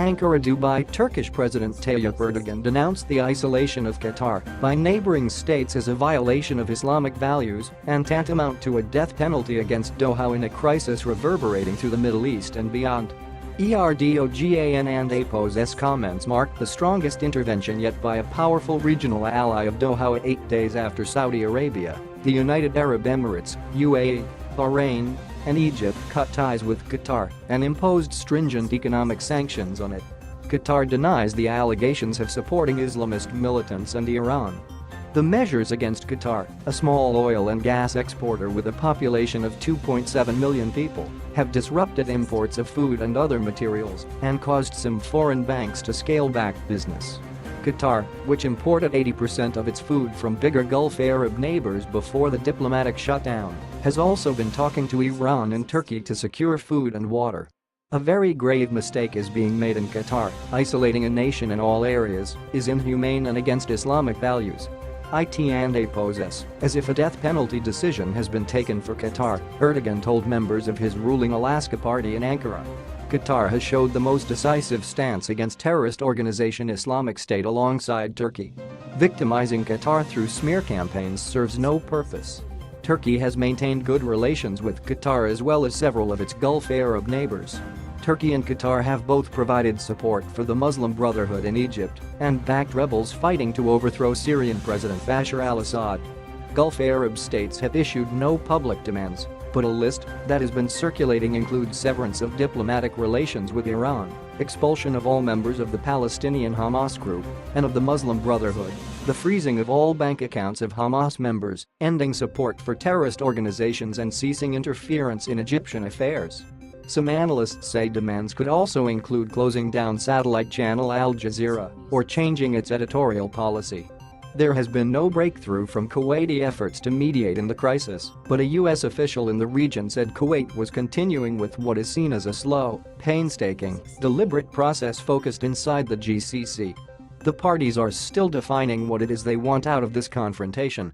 Ankara, Dubai. Turkish President Tayyip Erdogan denounced the isolation of Qatar by neighboring states as a violation of Islamic values and tantamount to a death penalty against Doha in a crisis reverberating through the Middle East and beyond. Erdogan and APO's comments marked the strongest intervention yet by a powerful regional ally of Doha 8 days after Saudi Arabia, the United Arab Emirates, UAE, Bahrain, and Egypt cut ties with Qatar and imposed stringent economic sanctions on it. Qatar denies the allegations of supporting Islamist militants and Iran. The measures against Qatar, a small oil and gas exporter with a population of 2.7 million people, have disrupted imports of food and other materials and caused some foreign banks to scale back business. Qatar, which imported 80% of its food from bigger Gulf Arab neighbors before the diplomatic shutdown, has also been talking to Iran and Turkey to secure food and water. A very grave mistake is being made in Qatar. Isolating a nation in all areas is inhumane and against Islamic values. And APOS, as if a death penalty decision has been taken for Qatar, Erdogan told members of his ruling Alaska party in Ankara. Qatar has showed the most decisive stance against terrorist organization Islamic State alongside Turkey. Victimizing Qatar through smear campaigns serves no purpose. Turkey has maintained good relations with Qatar as well as several of its Gulf Arab neighbors. Turkey and Qatar have both provided support for the Muslim Brotherhood in Egypt and backed rebels fighting to overthrow Syrian President Bashar al-Assad. Gulf Arab states have issued no public demands, but a list that has been circulating includes severance of diplomatic relations with Iran, expulsion of all members of the Palestinian Hamas group and of the Muslim Brotherhood, the freezing of all bank accounts of Hamas members, ending support for terrorist organizations and ceasing interference in Egyptian affairs. Some analysts say demands could also include closing down satellite channel Al Jazeera or changing its editorial policy. There has been no breakthrough from Kuwaiti efforts to mediate in the crisis, but a U.S. official in the region said Kuwait was continuing with what is seen as a slow, painstaking, deliberate process focused inside the GCC. The parties are still defining what it is they want out of this confrontation.